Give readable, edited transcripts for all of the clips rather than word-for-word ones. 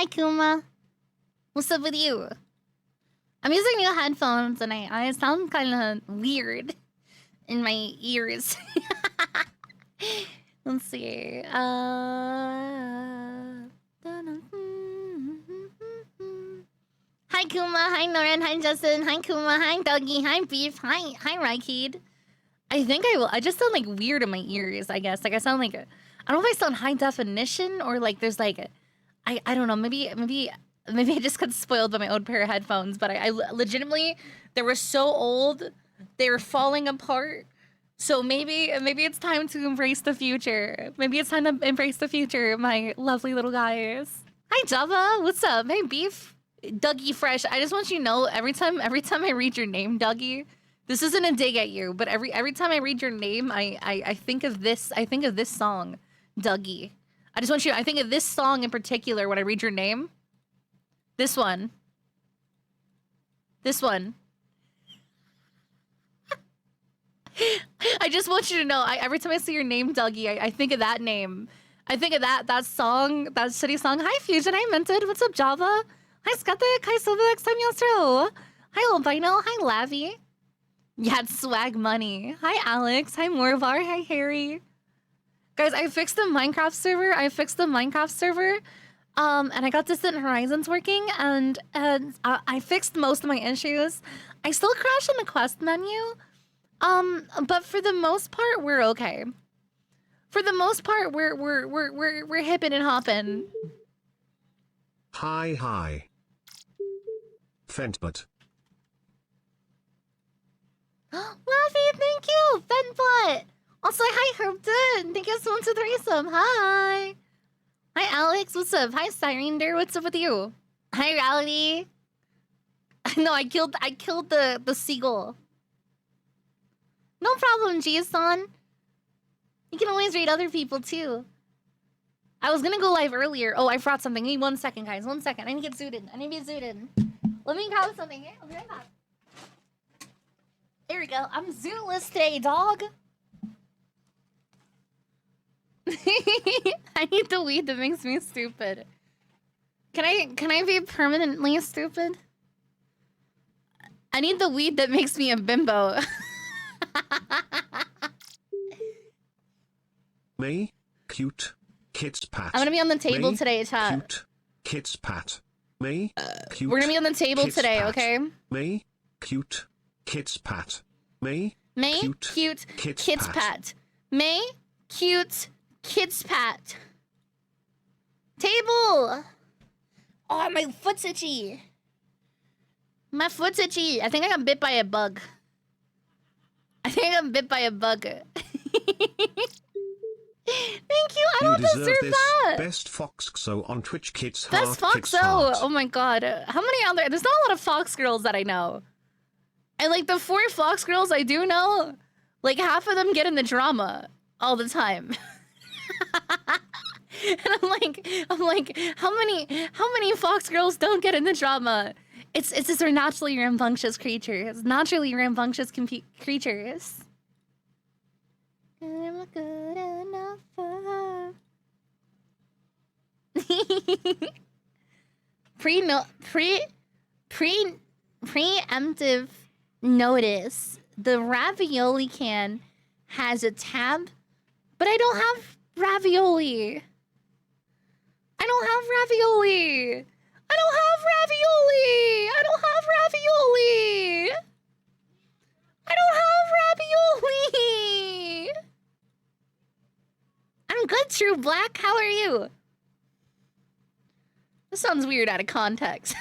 Hi, Kuma. What's up with you? I'm using new headphones and I sound kind of weird in my ears. Let's see. Hi, Kuma. Hi, Noran. Hi, Justin. Hi, Kuma. Hi, Dougie. Hi, Beef. Hi, Raikid. I think I will. I just sound like weird in my ears, I guess. Like I sound like, I don't know if I sound high definition or like there's like, I don't know. Maybe I just got spoiled by my old pair of headphones. But I legitimately, they were so old, they were falling apart. So maybe it's time to embrace the future. Maybe it's time to embrace the future, my lovely little guys. Hi, Java. What's up? Hey, Beef. Dougie Fresh. I just want you to know, every time I read your name, Dougie, this isn't a dig at you, but every time I read your name, I think of this. I think of this song, Dougie. I just want you. I think of this song in particular when I read your name. This one. This one. I just want you to know. Every time I see your name, Dougie, I think of that name. I think of that song, that shitty song. Hi, Fusion. Hi, Minted. What's up, Java? Hi, Skatek. Hi, Silvex. Hi, Miostro. Hi, Albino. Hi, Lavi. Yeah, it's swag money. Hi, Alex. Hi, Morvar. Hi, Harry. Guys, I fixed the Minecraft server. And I got Distant Horizons working, and I fixed most of my issues. I still crash in the quest menu, but for the most part, we're okay. For the most part, we're hippin' and hoppin'. Hi. Fentbutt. Laffy, thank you, Fentbutt. Also, hi, Herbton. Thank you so much for the threesome. Hi. Hi, Alex. What's up? Hi, Sirender. What's up with you? Hi, Reality. No, I killed the seagull. No problem, G-san. You can always read other people too. I was gonna go live earlier. Oh, I forgot something. Give me 1 second, guys. 1 second. I need to get zooted. Let me grab something. I'll be right back. There we go. I'm zootless today, dog. I need the weed that makes me stupid. Can I be permanently stupid? I need the weed that makes me a bimbo. Me? Cute. Kit's pat. I'm gonna be on the table Me? today, chat. Cute. Kit's pat. Me? Cute. We're gonna be on the table Kit's today, pat. okay? Me? Cute. Kit's pat. Me? May cute kids pat. May cute kids pat. Table. Oh, my foot's itchy. My foot's itchy. I think I got bit by a bug. Thank you. I don't deserve that. Best Foxxo on Twitch. Kids Best heart. Kids Foxo. heart. Oh my god. How many other? There's not a lot of Fox girls that I know. And like the 4 Fox girls I do know, like half of them get in the drama all the time. And I'm like, how many Fox girls don't get in the drama? It's just they're naturally rambunctious creatures. Creatures. I'm good enough for preemptive notice. The ravioli can has a tab, but I don't have ravioli. I don't have ravioli. I'm good, True Black. How are you? This sounds weird out of context.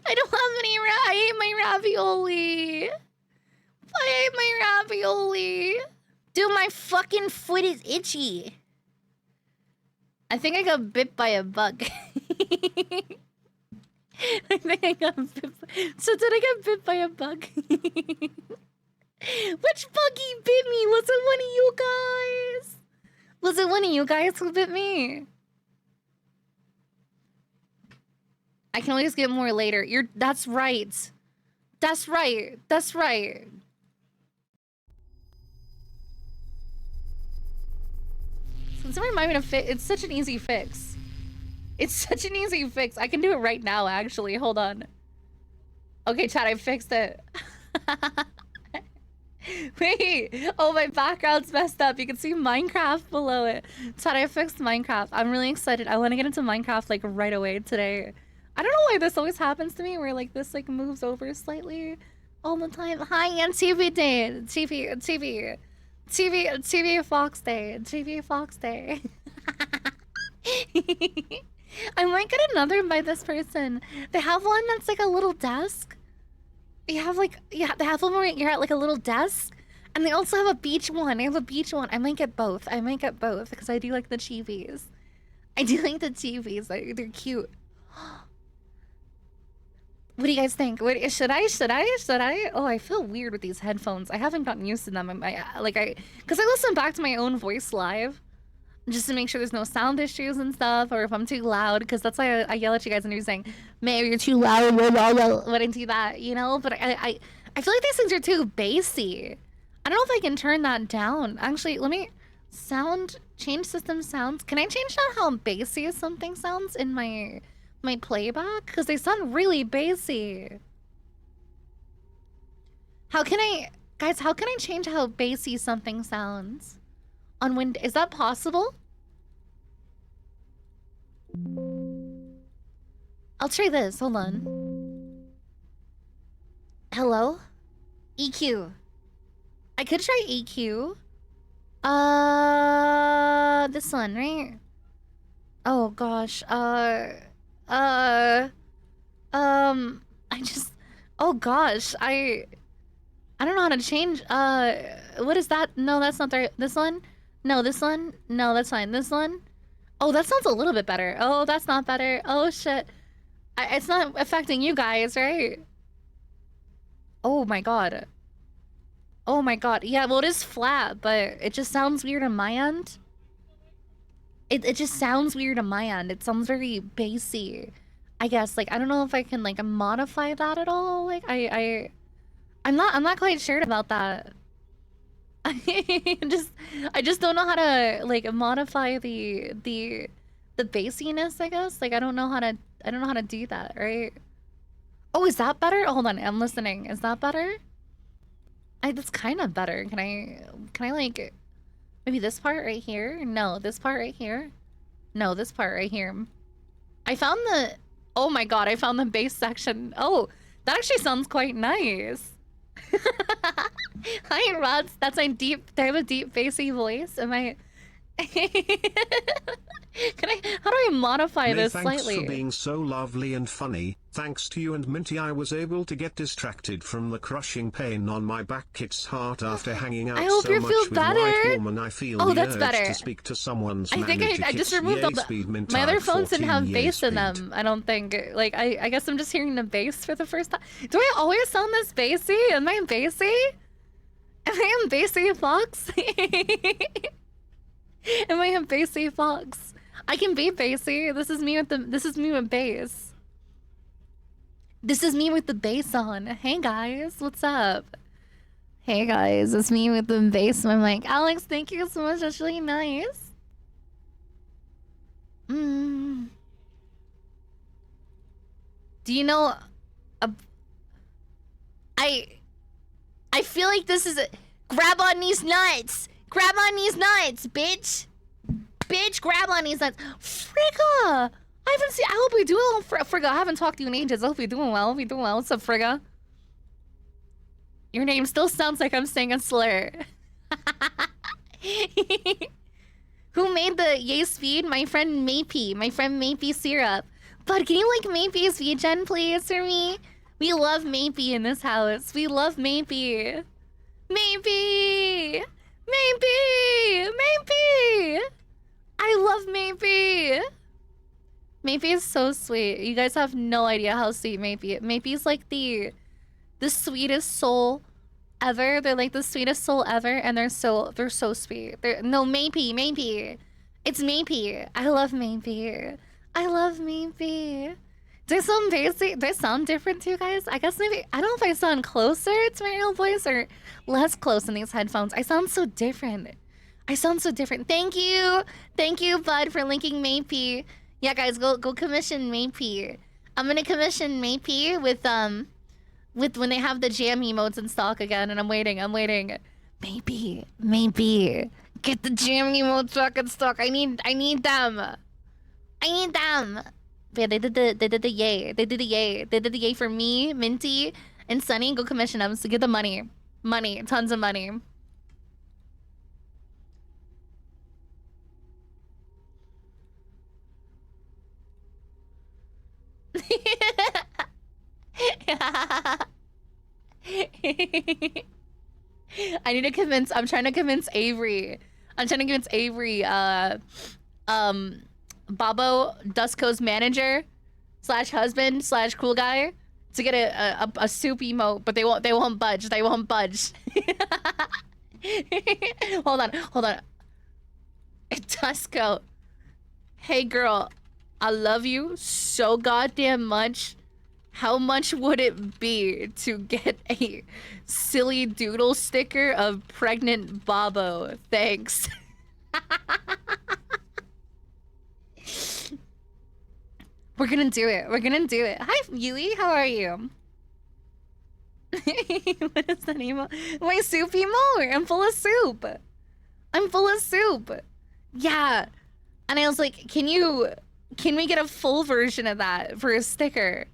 I don't have any I ate my ravioli. Dude, my fucking foot is itchy. I think I got bit by a bug. So did I get bit by a bug? Which buggy bit me? Was it one of you guys who bit me? I can always get more later. That's right. Does it remind me to fix? It's such an easy fix. It's such an easy fix. I can do it right now, actually. Hold on. Okay, chat, I fixed it. Wait. Oh, my background's messed up. You can see Minecraft below it. Chat, I fixed Minecraft. I'm really excited. I want to get into Minecraft, like, right away today. I don't know why this always happens to me, where, like, this, like, moves over slightly all the time. Hi, and TV Day. TV Fox Day. TV Fox Day. I might get another by this person. They have one that's like a little desk. They have like, yeah, they have one where you're at like a little desk. And they also have a beach one. They have a beach one. I might get both. I might get both because I do like the chivis. I do like the chivis. They're cute. What do you guys think? What, should I? Oh, I feel weird with these headphones. I haven't gotten used to them. Because I listen back to my own voice live. Just to make sure there's no sound issues and stuff, or if I'm too loud, because that's why I yell at you guys and you're saying, "May, you're too loud." When I do that, you know. But I feel like these things are too bassy. I don't know if I can turn that down. Actually, let me change system sounds. Can I change down how bassy something sounds in my playback? Because they sound really bassy. How can I change how bassy something sounds? On Windows, is that possible? I'll try this. Hold on. Hello? EQ. I could try EQ. This one, right? Oh gosh. Oh gosh. I don't know how to change. What is that? No, that's not the right. This one? No, this one? No, that's fine. This one? Oh, that sounds a little bit better. Oh, that's not better. Oh, shit. It's not affecting you guys, right? Oh my god. Oh my god. Yeah, well, it is flat, but it just sounds weird on my end. It just sounds weird on my end. It sounds very bassy. I guess, like, I don't know if I can, like, modify that at all. Like, I'm not quite sure about that. I just don't know how to like modify the bassiness, I guess. Like I don't know how to do that, right? Oh, is that better? Oh, hold on, I'm listening. Is that better? That's kind of better. Can I like maybe this part right here? No, this part right here. No, this part right here. I found the oh my god, I found the bass section. Oh, that actually sounds quite nice. Hi, Rods. That's my deep. I have a deep, bassy voice. Am I? How do I modify this slightly? Thanks for being so lovely and funny. Thanks to you and Minty, I was able to get distracted from the crushing pain on my back. It's heart after hanging out I hope so you much feel with better. White Woman. I feel oh, the that's urge better. to speak to someone's I think I just removed all the. My other phones didn't have bass in them. I don't think. Like I guess I'm just hearing the bass for the first time. Do I always sound this bassy? Am I bassy? Am I a bassy fox? Am I a bassy fox? I can be bassy. This is me with the. This is me with bass. This is me with the bass on. Hey guys, what's up? Hey guys, it's me with the bass. I'm like, Alex, thank you so much. That's really nice. Do you know? I feel like this is a grab on these nuts. Grab on these nuts, bitch. Bitch, grab on these nuts. Frigga! I haven't seen. I hope you're doing well, Frigga. I haven't talked to you in ages. I hope you're doing well. I hope you're doing well. What's up, Frigga? Your name still sounds like I'm saying a slur. Who made the yay speed? My friend Mapey. My friend Mapey Syrup. But can you like Mapey's VGen, please, for me? We love Mapey in this house. We love Mapey. Mapey! Mapey! Mapey! I love Mapey! Mapey is so sweet. You guys have no idea how sweet Mapey is. Mapey's like the sweetest soul ever. They're like the sweetest soul ever, and they're so sweet. No, Mapey. It's Mapey. I love Mapey. I love Mapey. Do I sound basic? Do I sound different to you guys? I guess maybe, I don't know if I sound closer to my real voice or less close in these headphones. I sound so different. I sound so different. Thank you, Bud, for linking Maypee. Yeah, guys, go commission Maypee. I'm gonna commission Maypee with when they have the jam emotes in stock again, and I'm waiting. Maybe, get the jam emotes back in stock. I need them. But yeah, they did the yay. They did the yay for me, Minty, and Sunny. Go commission them. So get the money, tons of money. I'm trying to convince Avery. Babo, Dusko's manager / husband / cool guy, to get a soup emote, but they won't budge. Hold on. Dusko. Hey girl, I love you so goddamn much. How much would it be to get a silly doodle sticker of pregnant Babo? Thanks. We're gonna do it. Hi, Yui. How are you? What is that emo? My soup emote. I'm full of soup. Yeah. And I was like, can we get a full version of that for a sticker?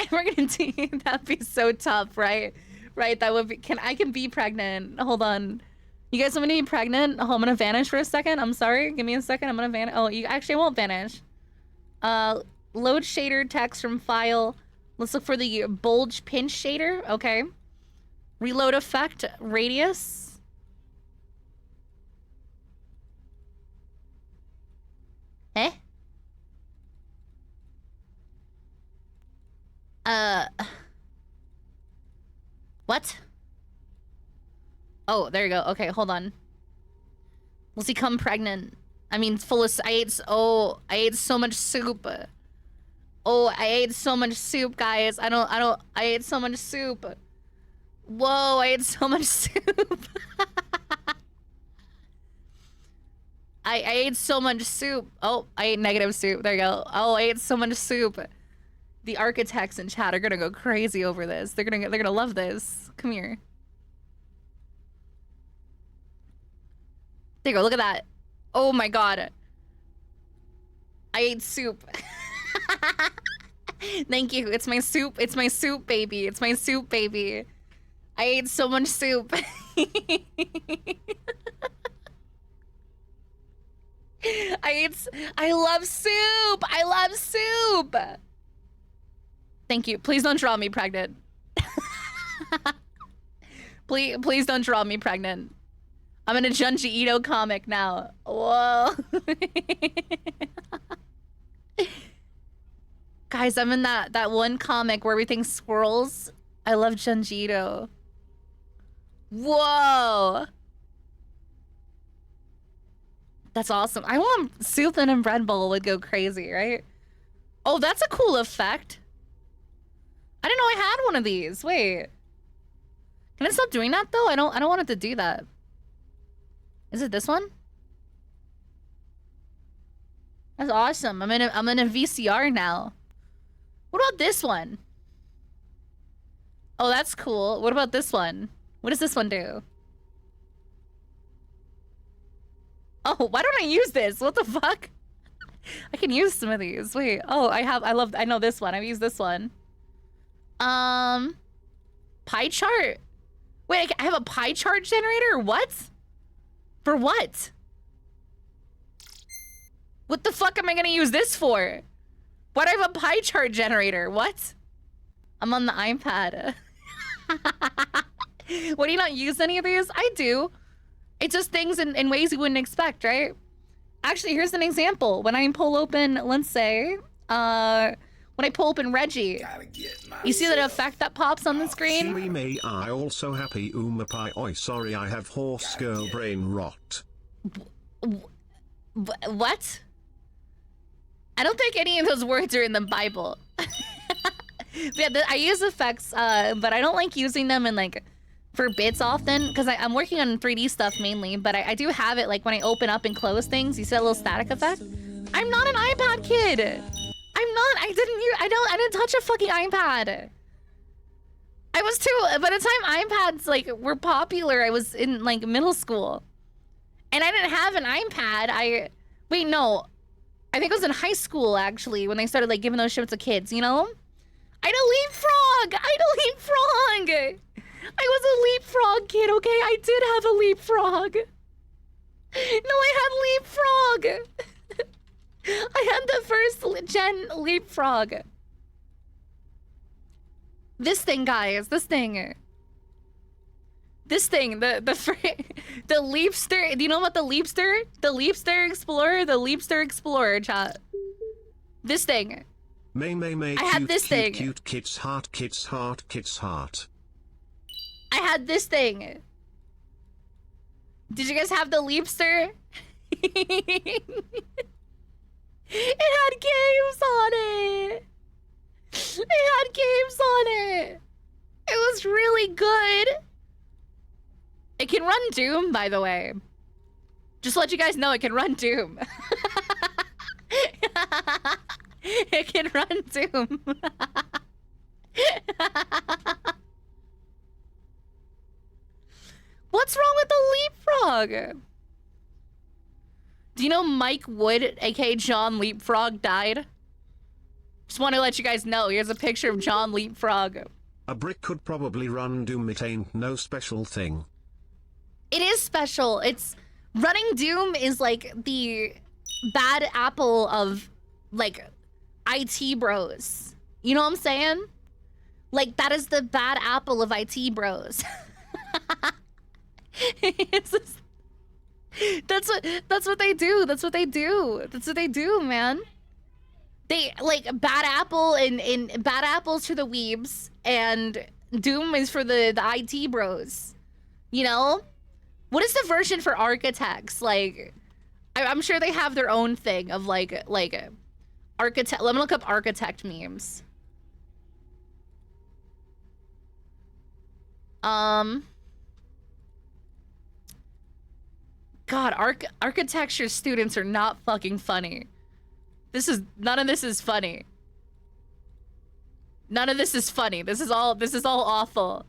And we're gonna do that'd be so tough, right? That would be I can be pregnant. Hold on. You guys want me to be pregnant? Oh, I'm gonna vanish for a second. I'm sorry. Give me a second. I'm gonna vanish. Oh, you actually won't vanish. Load shader text from file. Let's look for the bulge pinch shader. Okay. Reload effect radius. Eh? What? Oh, there you go. Okay, hold on. Will he come pregnant? I mean, I ate so much soup. Oh, I ate so much soup, guys. I ate so much soup. Whoa, I ate so much soup. I ate so much soup. Oh, I ate negative soup. There you go. Oh, I ate so much soup. The architects in chat are gonna go crazy over this. They're gonna love this. Come here. There you go. Look at that. Oh my god. I ate soup. Thank you. It's my soup. It's my soup, baby. It's my soup, baby. I ate so much soup. I love soup. I love soup. Thank you. Please don't draw me pregnant. Please don't draw me pregnant. I'm in a Junji Ito comic now. Whoa. Guys, I'm in that one comic where everything swirls. I love Junji Ito. Whoa. That's awesome. I want soup and a bread bowl would go crazy, right? Oh, that's a cool effect. I didn't know I had one of these. Wait. Can I stop doing that though? I don't want it to do that. Is it this one? That's awesome. I'm in a VCR now. What about this one? Oh, that's cool. What about this one? What does this one do? Oh, why don't I use this? What the fuck? I can use some of these. Wait. Oh, I know this one. I've used this one. Pie chart. Wait, I have a pie chart generator? What? For what? What the fuck am I gonna use this for? Why do I have a pie chart generator? What? I'm on the iPad. What, do you not use any of these? I do. It's just things in ways you wouldn't expect, right? Actually, here's an example. When I pull open, let's say, when I pull open Reggie, you see that effect that pops on the screen? Silly me, I also happy pie. Oi, sorry, I have horse girl brain rot. What? I don't think any of those words are in the Bible. Yeah, I use effects, but I don't like using them in like for bits often because I'm working on 3D stuff mainly, but I do have it like when I open up and close things, you see that little static effect? I'm not an iPad kid. I'm not. I didn't touch a fucking iPad. I was too. By the time iPads like were popular, I was in like middle school, and I didn't have an iPad. Wait, no, I think it was in high school actually when they started like giving those shit to kids. You know, I had a leapfrog. I was a leapfrog kid. Okay, I did have a leapfrog. No, I had leapfrog. I had the first gen leapfrog. This thing, guys, the Leapster. Do you know about the Leapster? The Leapster Explorer, chat. This thing. May, I had this thing. Cute, kids heart, kids heart, kids heart. I had this thing. Did you guys have the Leapster? It had games on it. It was really good. It can run Doom, by the way. Just to let you guys know, it can run Doom. It can run Doom. What's wrong with the leapfrog? Do you know Mike Wood, aka John Leapfrog, died? Just want to let you guys know. Here's a picture of John Leapfrog. A brick could probably run Doom. It ain't no special thing. It is special. It's running Doom is like the bad apple of like IT bros. You know what I'm saying? Like that is the bad apple of IT bros. That's what they do. That's what they do, man. They like bad apple and bad apples for the weebs and Doom is for the IT bros. You know? What is the version for architects? Like I'm sure they have their own thing of like architect. Let me look up architect memes. God, architecture students are not fucking funny. None of this is funny. None of this is funny. This is all awful.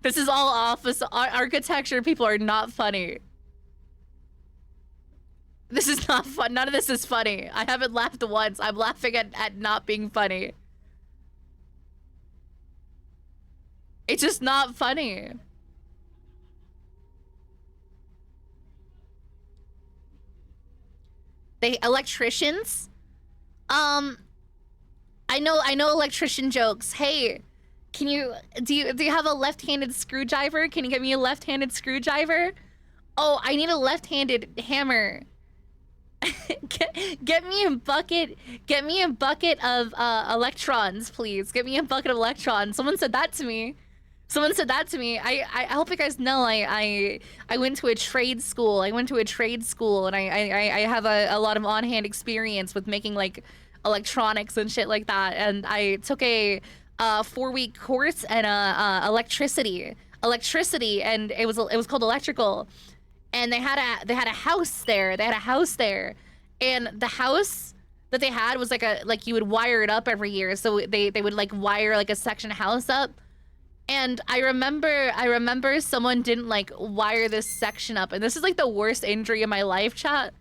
This is all awful. Architecture people are not funny. This is not fun. None of this is funny. I haven't laughed once. I'm laughing at not being funny. It's just not funny. Electricians? I know electrician jokes. Hey, do you have a left-handed screwdriver? Can you get me a left-handed screwdriver? Oh, I need a left-handed hammer. Get me a bucket of electrons, please. Get me a bucket of electrons. Someone said that to me. I hope you guys know I went to a trade school. And I have a lot of on-hand experience with making like electronics and shit like that. And I took a 4-week course in electricity, and it was called electrical. And they had a house there. And the house that they had was like you would wire it up every year. So they would like wire like a section house up. And I remember someone didn't like wire this section up, and this is like the worst injury in my life, chat.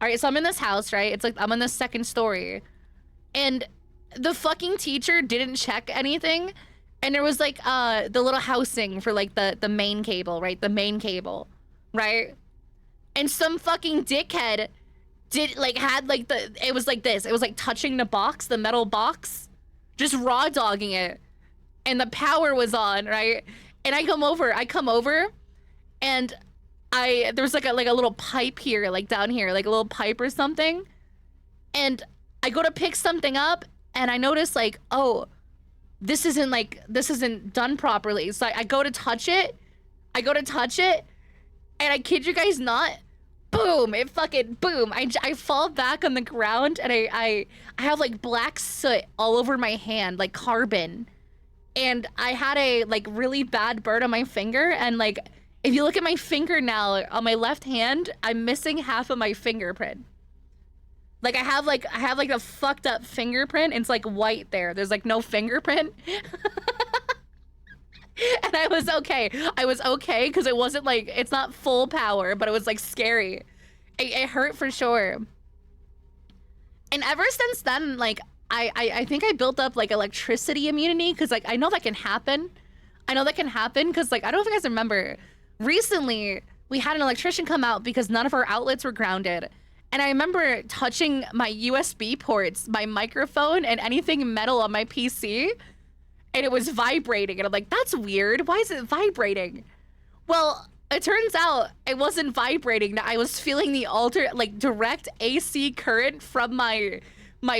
All right, so I'm in this house, right? It's like I'm on the 2nd story, and the fucking teacher didn't check anything, and there was like the little housing for like the main cable, right? The main cable, right? And some fucking dickhead it was like this. It was like touching the box, the metal box, just raw dogging it. And the power was on, right? And I come over, and there's like a little pipe here, like down here, like a little pipe or something. And I go to pick something up, and I notice like, oh, this isn't done properly. So I go to touch it, and I kid you guys not, boom, it fucking boom. I fall back on the ground, and I have like black soot all over my hand, like carbon. and I had a like really bad burn on my finger, and like if you look at my finger now on my left hand, I'm missing half of my fingerprint. Like I have like a fucked up fingerprint, and it's like white there. There's like no fingerprint. And I was okay. I was okay because it wasn't like, it's not full power, but it was like scary. It hurt for sure. And ever since then, like I think I built up like electricity immunity, because like I know that can happen. I know that can happen because like I don't know if you guys remember, recently we had an electrician come out because none of our outlets were grounded. And I remember touching my USB ports, my microphone, and anything metal on my PC, and it was vibrating. And I'm like, that's weird. Why is it vibrating? Well, it turns out it wasn't vibrating. I was feeling the like direct AC current from my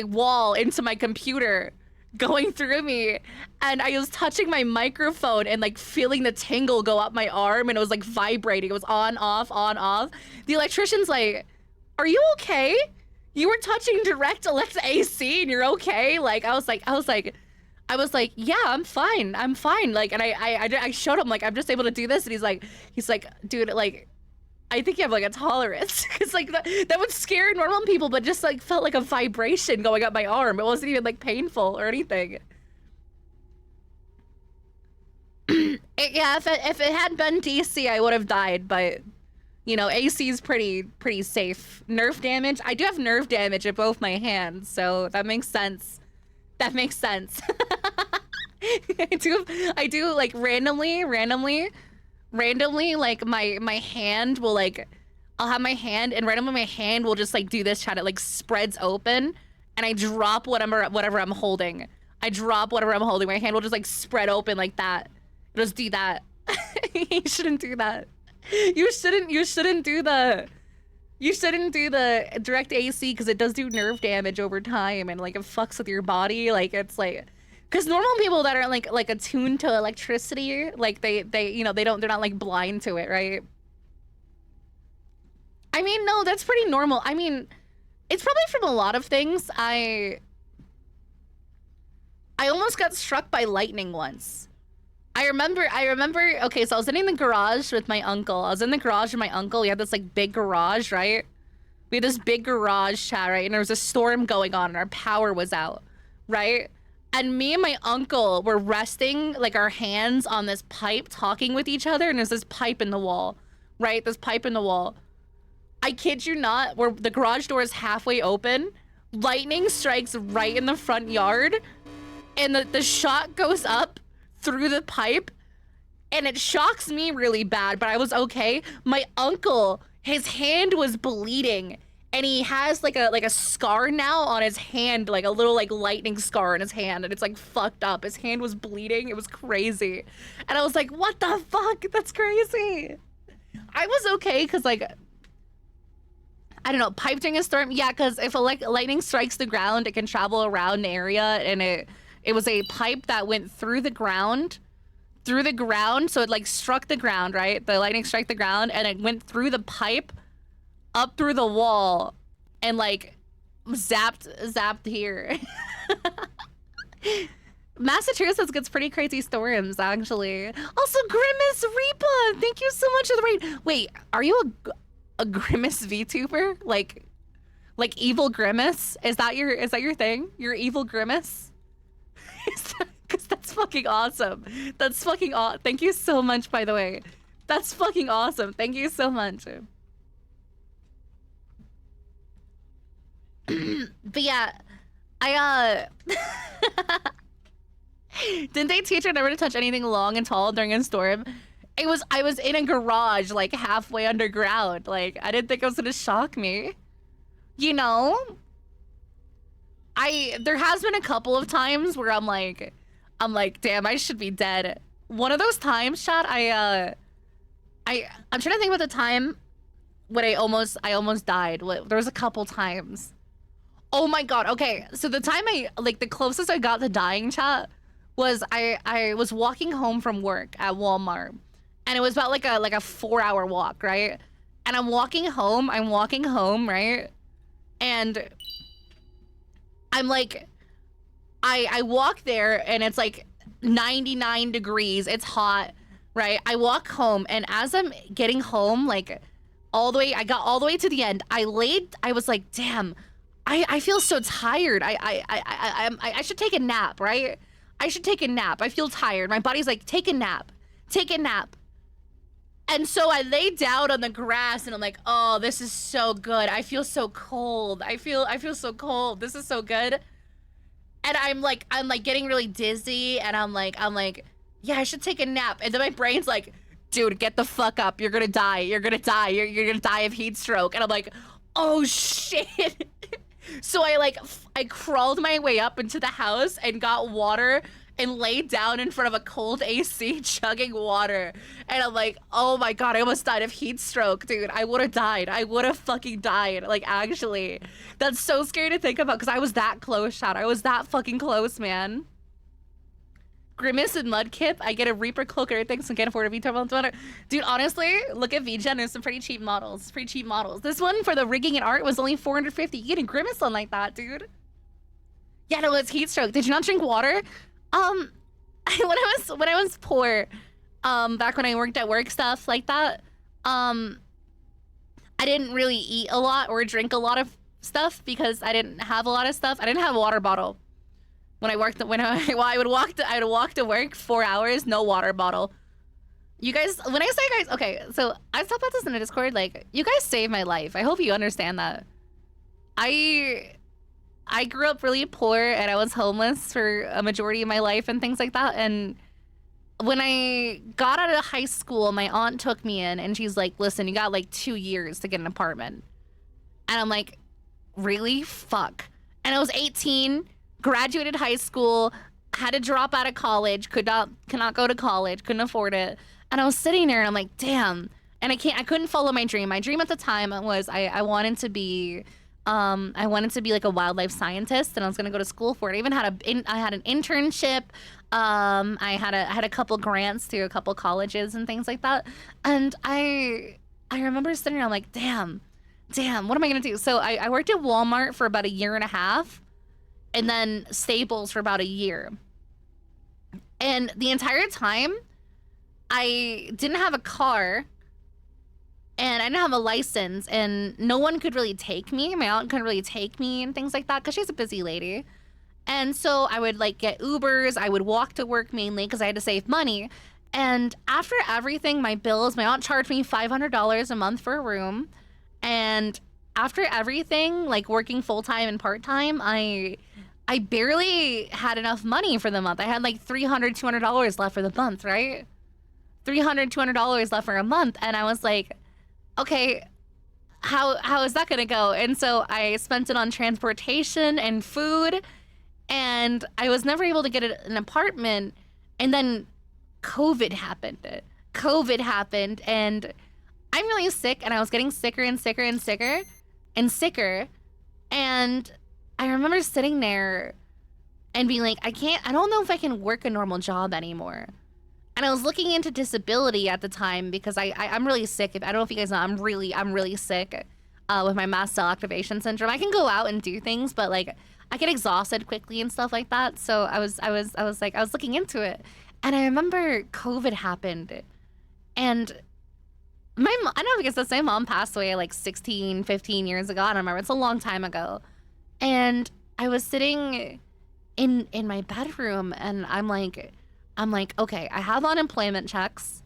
wall into my computer going through me. And I was touching my microphone and like feeling the tingle go up my arm, and it was like vibrating. It was on, off, on, off. The electrician's like, are you okay? You were touching direct AC and you're okay? Like, I was like, yeah, I'm fine. I'm fine. Like, and I showed him, like, I'm just able to do this. And he's like, dude, like, I think you have like a tolerance. It's like, that would scare normal people, but just like felt like a vibration going up my arm. It wasn't even like painful or anything. Yeah, if it had been DC, I would have died, but you know, AC is pretty safe. Nerve damage, I do have nerve damage in both my hands, so that makes sense. That makes sense. I do like randomly, like my hand will like, I'll have my hand, and randomly my hand will just like do this, chat. It like spreads open, and I drop whatever I'm holding. I drop whatever I'm holding. My hand will just like spread open like that. It'll just do that. You shouldn't do that. You shouldn't do the direct AC, because it does do nerve damage over time, and like it fucks with your body. Like, it's like, because normal people that are like attuned to electricity, like they you know, they're not like blind to it, right? I mean, no, that's pretty normal. I mean, it's probably from a lot of things. I almost got struck by lightning once. I remember, okay, so I was in the garage with my uncle. I was in the garage with my uncle. We had this like big garage, right? We had this big garage, chat, right? And there was a storm going on and our power was out, right? And me and my uncle were resting like our hands on this pipe, talking with each other, and there's this pipe in the wall, right? This pipe in the wall. I kid you not, where the garage door is halfway open, lightning strikes right in the front yard, and the shot goes up through the pipe, and it shocks me really bad, but I was okay. My uncle, his hand was bleeding, and he has like a scar now on his hand, like a little like lightning scar on his hand, and it's like fucked up. His hand was bleeding. It was crazy. And I was like, what the fuck? That's crazy. I was okay because like, I don't know, pipe during a storm? Yeah, because if a lightning strikes the ground, it can travel around an area, and it was a pipe that went through the ground, so it like struck the ground, right? The lightning struck the ground, and it went through the pipe, up through the wall, and like zapped here. Massachusetts gets pretty crazy storms, actually. Also, Grimace Reaper, thank you so much for the raid. Wait, are you a Grimace VTuber? Like evil Grimace? Is that your thing? Your evil Grimace? Because that's fucking awesome. That's fucking awesome. Thank you so much, by the way. That's fucking awesome. Thank you so much. But yeah, didn't they teach her never to touch anything long and tall during a storm? I was in a garage, like halfway underground. Like, I didn't think it was gonna shock me. You know? There has been a couple of times where I'm like, damn, I should be dead. One of those times, chat, I'm trying to think about the time when I almost died. There was a couple times. Oh my god, okay. So the time the closest I got to dying, chat, was I was walking home from work at Walmart. And it was about like a 4-hour walk, right? And I'm walking home, right? And I'm like, I walk there, and it's like 99 degrees. It's hot, right? I walk home, and as I'm getting home, like I got all the way to the end. I was like, damn, I feel so tired. I should take a nap, right? I should take a nap. I feel tired. My body's like, take a nap. Take a nap. And so I lay down on the grass and I'm like, oh, this is so good. I feel so cold. I feel so cold. This is so good. And I'm like getting really dizzy and I'm like, yeah, I should take a nap. And then my brain's like, dude, get the fuck up. You're gonna die. You're gonna die. You're gonna die of heat stroke. And I'm like, oh shit. So I crawled my way up into the house and got water and laid down in front of a cold AC chugging water. And I'm like, oh my God, I almost died of heat stroke, dude. I would have died. I would have fucking died. Like, actually. That's so scary to think about because I was that close, Shad. I was that fucking close, man. Grimace and Mudkip, I get a Reaper cloak or things and can't afford a VTOR. Dude, honestly, look at VGen. There's some pretty cheap models. Pretty cheap models. This one for the rigging and art was only $450. You get a Grimace on like that, dude. Yeah, no, it's heat stroke. Did you not drink water? When I was poor, back when I worked at work stuff like that, I didn't really eat a lot or drink a lot of stuff because I didn't have a lot of stuff. I didn't have a water bottle. When I would walk to work 4 hours, no water bottle. You guys, when I say guys, okay, so I talked about this in the Discord, like, you guys saved my life. I hope you understand that. I grew up really poor and I was homeless for a majority of my life and things like that. And when I got out of high school, my aunt took me in and she's like, listen, you got like 2 years to get an apartment. And I'm like, really? Fuck. And I was 18, graduated high school, had to drop out of college, could not go to college, couldn't afford it. And I was sitting there and I'm like, damn. And I couldn't follow my dream. My dream at the time was I wanted to be like a wildlife scientist, and I was gonna go to school for it. I even had I had an internship. I had a couple grants through a couple colleges and things like that. And I remember sitting there, I'm like, damn, what am I gonna do? So I worked at Walmart for about 1.5 years, and then Staples for about 1 year. And the entire time, I didn't have a car. And I didn't have a license, and no one could really take me. My aunt couldn't really take me and things like that because she's a busy lady. And so I would like get Ubers. I would walk to work mainly because I had to save money. And after everything, my bills, my aunt charged me $500 a month for a room. And after everything, like working full-time and part-time, I barely had enough money for the month. I had like $300, $200 left for the month, right? $300, $200 left for a month. And I was like, okay, how is that gonna go? And so I spent it on transportation and food, and I was never able to get an apartment. And then COVID happened, and I'm really sick, and I was getting sicker and sicker and sicker and sicker. And I remember sitting there and being like, I don't know if I can work a normal job anymore. And I was looking into disability at the time because I'm really sick. I don't know if you guys know, I'm really sick with my mast cell activation syndrome. I can go out and do things, but like I get exhausted quickly and stuff like that. So I was looking into it, and I remember COVID happened, and I don't know if you guys know, my mom passed away like 16, 15 years ago. I don't remember. It's a long time ago, and I was sitting in my bedroom, and I'm like, okay, I have unemployment checks.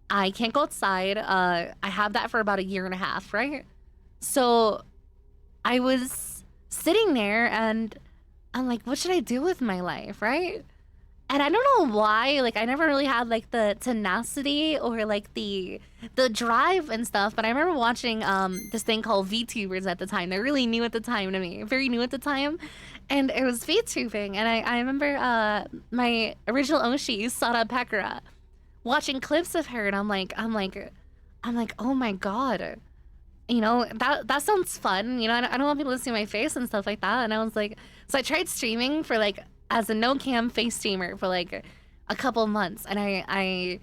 I can't go outside. I have that for about 1.5 years, right? So I was sitting there and I'm like, what should I do with my life, right? And I don't know why, like I never really had like the tenacity or like the drive and stuff, but I remember watching this thing called VTubers at the time. They're really new at the time to me, very new at the time. And it was VTubing, and I remember my original Oshi, Sada Pekara, watching clips of her, and I'm like, oh my god, you know, that sounds fun, you know. I don't want people to see my face and stuff like that. And I was like, so I tried streaming for like as a no cam face streamer for like a couple months, and I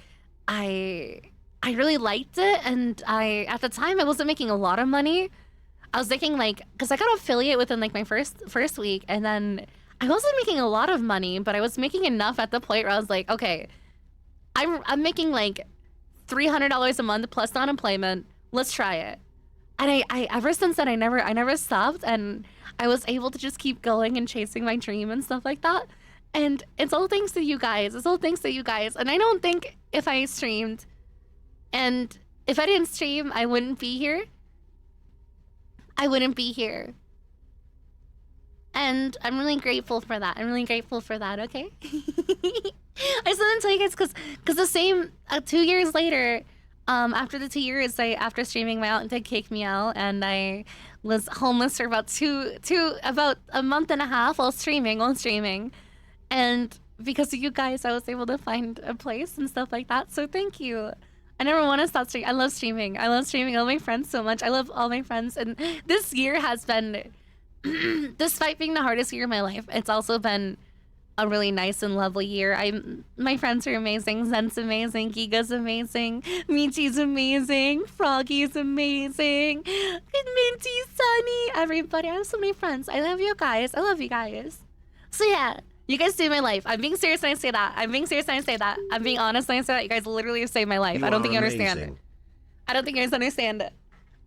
really liked it. And at the time I wasn't making a lot of money. I was thinking like, because I got affiliate within like my first week, and then I wasn't making a lot of money, but I was making enough at the point where I was like, okay, I'm making like $300 a month plus the unemployment. Let's try it. And I ever since then I never stopped, and I was able to just keep going and chasing my dream and stuff like that. And it's all thanks to you guys. It's all thanks to you guys. And I don't think if I streamed and if I didn't stream, I wouldn't be here. I wouldn't be here. And I'm really grateful for that. I'm really grateful for that, okay? I still didn't tell you guys because the same 2 years later, after the 2 years, after streaming, my aunt did kick me out, and I was homeless for about about a month and a half while streaming. And because of you guys, I was able to find a place and stuff like that. So thank you. I never want to stop streaming. I love streaming. I love streaming. I love my friends so much. I love all my friends. And this year has been, despite being the hardest year of my life, it's also been a really nice and lovely year. My friends are amazing. Zen's amazing. Giga's amazing. Michi's amazing. Froggy's amazing. Minty, Sunny, everybody. I have so many friends. I love you guys. I love you guys. So yeah, you guys saved my life. I'm being serious when I say that. I'm being serious when I say that. I'm being honest when I say that. You guys literally have saved my life. I don't think you understand. I don't think you guys understand it.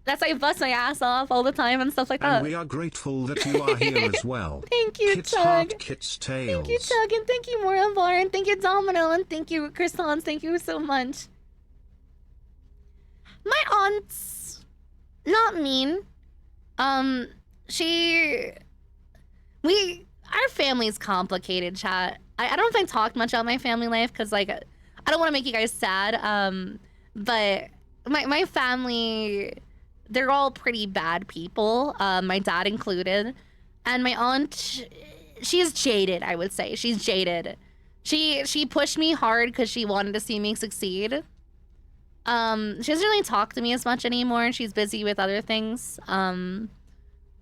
That's why I bust my ass off all the time and stuff like that. And we are grateful that you are here as well. Thank you, Kit's Chug. Heart, Kit's Tales. Thank you, Chug, and thank you, Moravar, and thank you, Domino, and thank you, Croissants. Thank you so much. My aunt's not mean. Our family's complicated, chat. I don't know if I talked much about my family life because, like, I don't want to make you guys sad. But my family, they're all pretty bad people, my dad included. And my aunt, she's jaded, I would say. She's jaded. She pushed me hard because she wanted to see me succeed. She doesn't really talk to me as much anymore. She's busy with other things.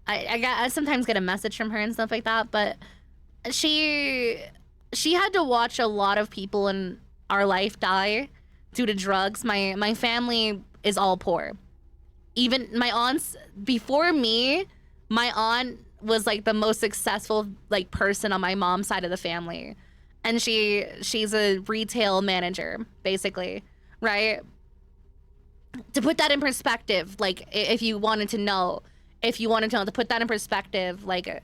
I sometimes get a message from her and stuff like that, but she had to watch a lot of people in our life die due to drugs. My family is all poor. Even my aunts, before me, my aunt was like the most successful like person on my mom's side of the family. And she's a retail manager, basically, right? To put that in perspective, like if you wanted to know, to put that in perspective, like,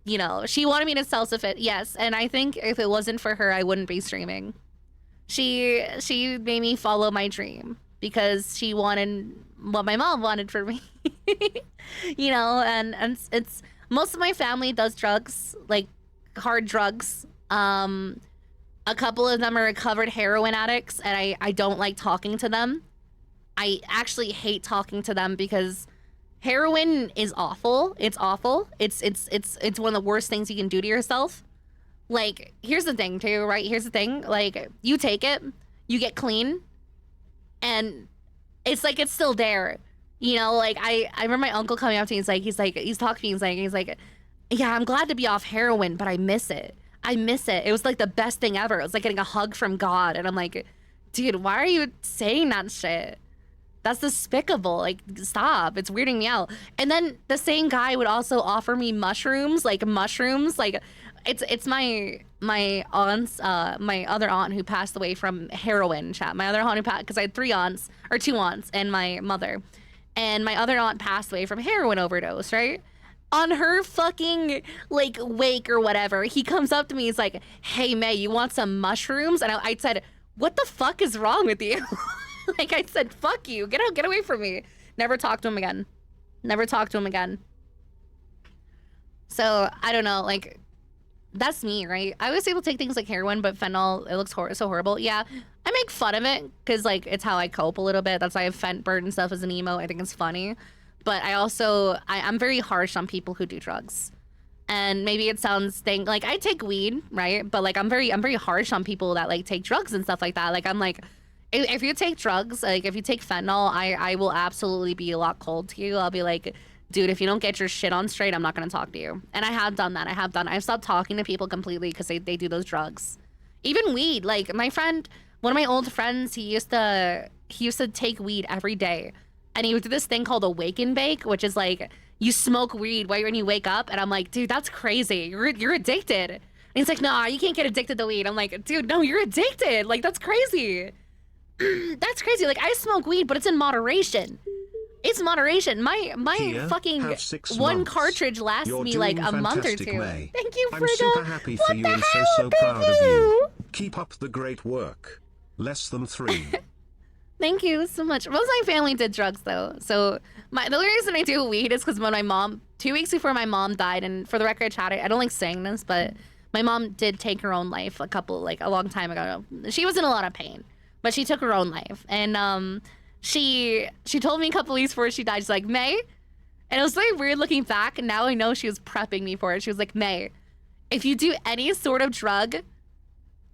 you know, she wanted me to self-sufficient, yes. And I think if it wasn't for her, I wouldn't be streaming. She made me follow my dream because she wanted what my mom wanted for me. You know, and it's most of my family does drugs, like hard drugs. A couple of them are recovered heroin addicts, and I don't like talking to them. I actually hate talking to them because heroin is awful. It's awful. It's one of the worst things you can do to yourself. Like, here's the thing too, right? Here's the thing. Like, you take it, you get clean, and it's like it's still there. You know, like I remember my uncle coming up to me, he's talking to me, he's like, yeah, I'm glad to be off heroin, but I miss it. It was like the best thing ever. It was like getting a hug from God. And I'm like, dude, why are you saying that shit? That's despicable. Like, stop. It's weirding me out. And then the same guy would also offer me mushrooms. Like it's my aunt's my other aunt who passed away from heroin, chat. My other aunt who passed, because I had two aunts and my mother. And my other aunt passed away from heroin overdose, right? On her fucking, like, wake or whatever, he comes up to me, he's like, hey, May, you want some mushrooms? And I said, what the fuck is wrong with you? Like, I said, fuck you, get away from me. Never talked to him again. So, I don't know, like, that's me, right? I was able to take things like heroin, but fentanyl, it looks so horrible. Yeah, I make fun of it, because, like, it's how I cope a little bit. That's why I have Fentbird and stuff as an emo. I think it's funny. But I also, I'm very harsh on people who do drugs. And maybe it sounds like I take weed, right? But like I'm very harsh on people that like take drugs and stuff like that. Like I'm like, if you take drugs, like if you take fentanyl, I will absolutely be a lot cold to you. I'll be like, dude, if you don't get your shit on straight, I'm not gonna talk to you. And I have done that. I've stopped talking to people completely because they do those drugs. Even weed. Like my friend, one of my old friends, he used to take weed every day. And he would do this thing called a wake and bake, which is like you smoke weed when you wake up, and I'm like, dude, that's crazy. You're addicted. And he's like, nah, you can't get addicted to weed. I'm like, dude, no, you're addicted. Like, that's crazy. That's crazy. Like, I smoke weed, but it's in moderation. It's moderation. My Here, fucking have 6 one months. cartridge lasts You're me doing like a month or fantastic, two. May. Thank you, I'm Frigga. super happy for What you the and hell? so Thank proud of you. you. Keep up the great work. Less than 3. Thank you so much. Most of my family did drugs though. So the only reason I do weed is because when my mom, 2 weeks before my mom died, and for the record, chat, I don't like saying this, but my mom did take her own life a long time ago. She was in a lot of pain, but she took her own life. And she told me a couple weeks before she died, she's like, May, and it was very weird looking back, and now I know she was prepping me for it. She was like, May, if you do any sort of drug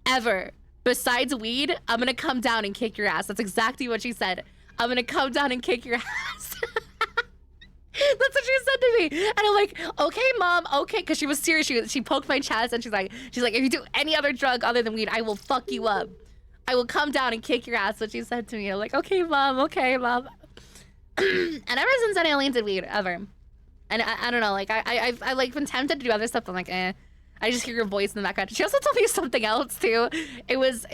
ever besides weed, I'm gonna come down and kick your ass. That's exactly what she said. I'm gonna come down and kick your ass. That's what she said to me. And I'm like, okay, mom, okay. Because she was serious. She poked my chest and she's like, if you do any other drug other than weed, I will fuck you up. I will come down and kick your ass. What she said to me. I'm like, okay, mom, okay, mom. And ever since then, I only did weed, ever. And I don't know, like, I like been tempted to do other stuff. I'm like, eh. I just hear your voice in the background. She also told me something else too. It was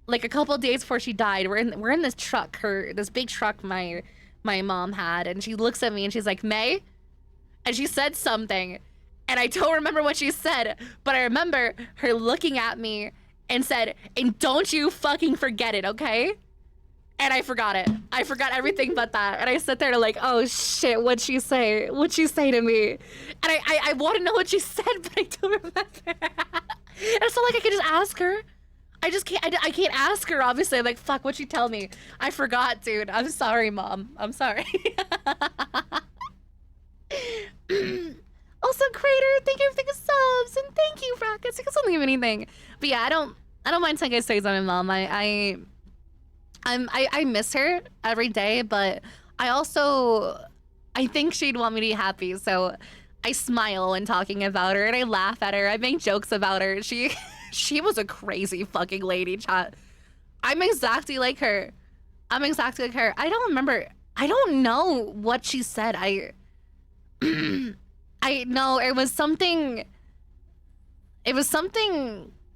like a couple of days before she died. We're in this truck, this big truck my mom had, and she looks at me and she's like, May, and she said something, and I don't remember what she said, but I remember her looking at me and said, and don't you fucking forget it, okay? And I forgot it. I forgot everything but that. And I sit there to like, oh shit, what'd she say? What'd she say to me? And I want to know what she said, but I don't remember. And it's not like I could just ask her. I just can't, I can't ask her, obviously. I'm like, fuck, what'd she tell me? I forgot, dude. I'm sorry, mom. I'm sorry. Also, Crater, thank you for the subs. And thank you, Rockets. I guess I'll leave anything. But yeah, I don't mind telling stories on my mom. I miss her every day, but I think she'd want me to be happy, so I smile when talking about her, and I laugh at her. I make jokes about her. She was a crazy fucking lady, chat. I'm exactly like her. I don't remember. I don't know what she said. I know it was something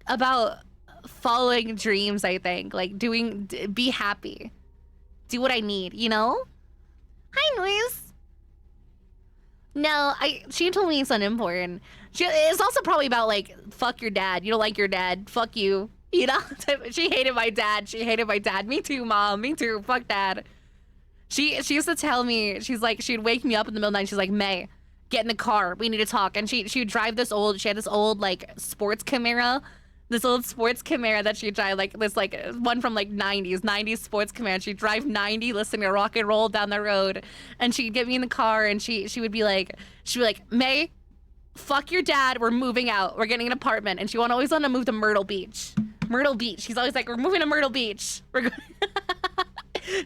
about following dreams, I think. Like be happy. Do what I need, you know? Hi, Noise. No, she told me it's unimportant. It's also probably about like, fuck your dad. You don't like your dad. Fuck you. You know? She hated my dad. Me too, mom. Me too. Fuck dad. She used to tell me, she's like, she'd wake me up in the middle of the night. She's like, May, get in the car. We need to talk. And she would drive she had this old like sports Camaro. This old sports Camaro that she'd drive, like this like one from like 90s sports Camaro. She'd drive 90 listening to rock and roll down the road. And she'd get me in the car and she would be like, May, fuck your dad, we're moving out. We're getting an apartment. And she always wanted to move to Myrtle Beach. She's always like, we're moving to Myrtle Beach.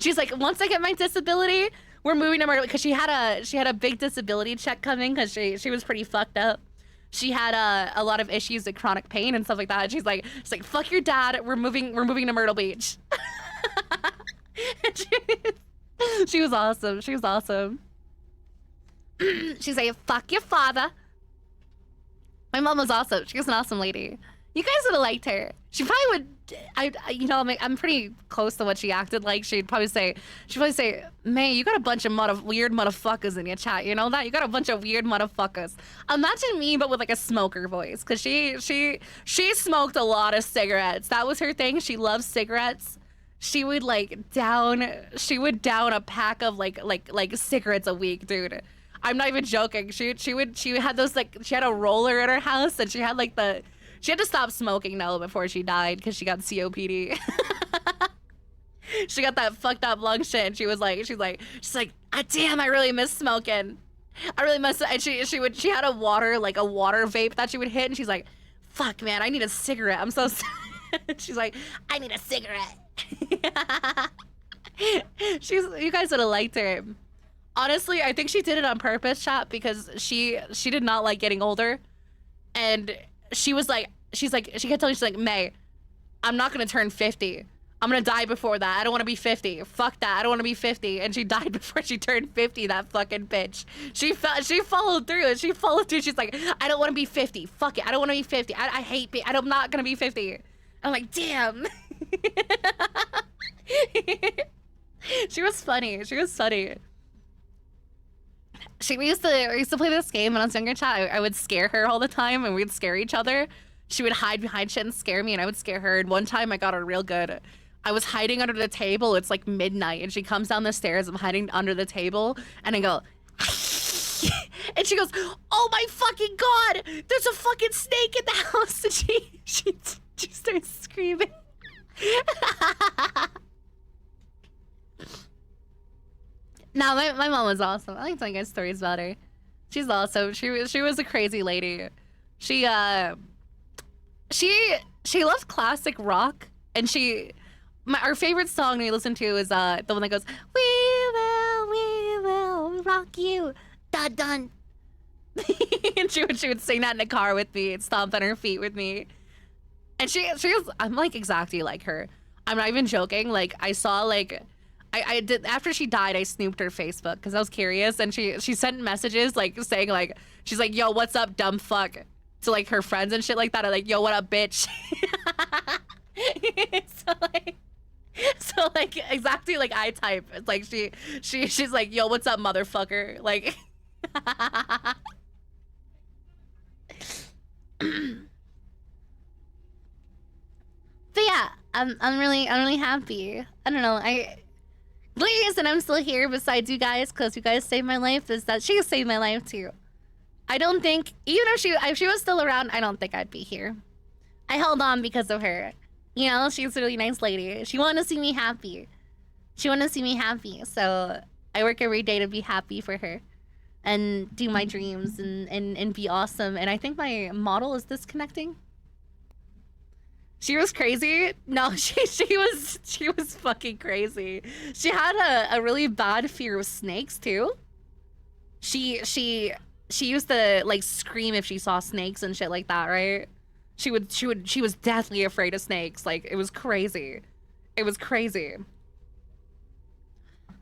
She's like, once I get my disability, we're moving to Myrtle, because she had a big disability check coming because she was pretty fucked up. She had a lot of issues with chronic pain and stuff like that. She's like, fuck your dad, we're moving to Myrtle Beach. She was awesome. She's like, fuck your father. My mom was awesome. She was an awesome lady. You guys would have liked her. She probably would. I'm pretty close to what she acted like. She'd probably say, May, you got a bunch of weird motherfuckers in your chat. You know that? You got a bunch of weird motherfuckers. Imagine me, but with like a smoker voice, because she smoked a lot of cigarettes. That was her thing. She loved cigarettes. She would down a pack of like cigarettes a week, dude. I'm not even joking. She had those she had a roller in her house, and she had she had to stop smoking though before she died because she got COPD. She got that fucked up lung shit. And she's like, ah, damn, I really miss smoking. I really miss it. And she had a water vape that she would hit, and she's like, fuck man, I need a cigarette. I'm so she's like, I need a cigarette. You guys would have liked her. Honestly, I think she did it on purpose, chat, because she did not like getting older. And she kept telling me, she's like, May, I'm not gonna turn 50. I'm gonna die before that. I don't want to be 50. Fuck that. I don't want to be 50. And she died before she turned 50. That fucking bitch. She followed through. She followed through. She's like, I don't want to be 50. Fuck it. I don't want to be 50. I hate being. I'm not gonna be 50. I'm like, damn. She was funny. She was funny. We used to play this game when I was younger. Chat. I would scare her all the time, and we'd scare each other. She would hide behind shit and scare me, and I would scare her. And one time I got her real good. I was hiding under the table. It's like midnight, and she comes down the stairs. I'm hiding under the table, and I go, and she goes, "Oh my fucking god! There's a fucking snake in the house!" And she starts screaming. No, my mom was awesome. I like telling guys stories about her. She's awesome. She was a crazy lady. She loves classic rock, and our favorite song we listen to is the one that goes, we will rock you, dun dun. And she would sing that in the car with me and stomp on her feet with me. And she was, I'm like exactly like her. I'm not even joking. Like I saw like I did after she died, I snooped her Facebook because I was curious, and she sent messages like saying like, she's like, yo, what's up, dumb fuck, to like her friends and shit like that. I'm like, yo, what up, bitch. so like exactly like I type. It's like she's like, yo, what's up, motherfucker, like. But yeah, I'm really happy. I don't know. The reason I'm still here, besides you guys, because you guys saved my life, is that she saved my life too. I don't think, even if she was still around, I don't think I'd be here. I held on because of her. You know, she's a really nice lady. She wanted to see me happy. So I work every day to be happy for her and do my dreams and be awesome. And I think my model is disconnecting. She was crazy. No, she was fucking crazy. She had a really bad fear of snakes too. She used to like scream if she saw snakes and shit like that, right? She was deathly afraid of snakes. Like it was crazy. It was crazy.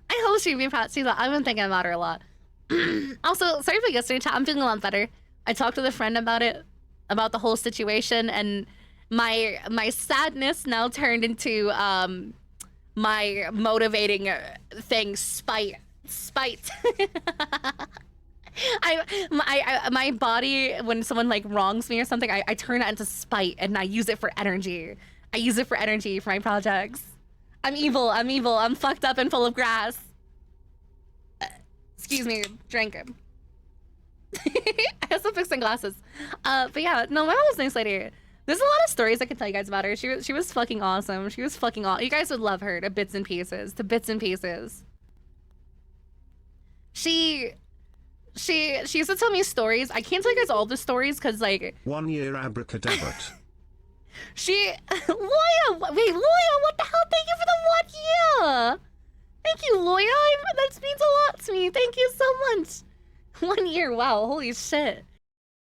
I hope she'd be proud. I've been thinking about her a lot. Also, sorry for yesterday, chat. I'm feeling a lot better. I talked with a friend about it, about the whole situation, and my sadness now turned into my motivating thing, spite. My body, when someone like wrongs me or something, I turn that into spite, and I use it for energy. I use it for energy for my projects. I'm evil. I'm fucked up and full of grass. Excuse me, drink it. I have some fixing glasses. But yeah, no, my mom was a nice lady. There's a lot of stories I could tell you guys about her. She was fucking awesome. She was fucking awesome. You guys would love her to bits and pieces. She used to tell me stories. I can't tell you guys all the stories because like 1 year abracadabra. Loya, wait, Loya, what the hell? Thank you for the 1 year. Thank you, Loya. That means a lot to me. Thank you so much. 1 year, wow, holy shit.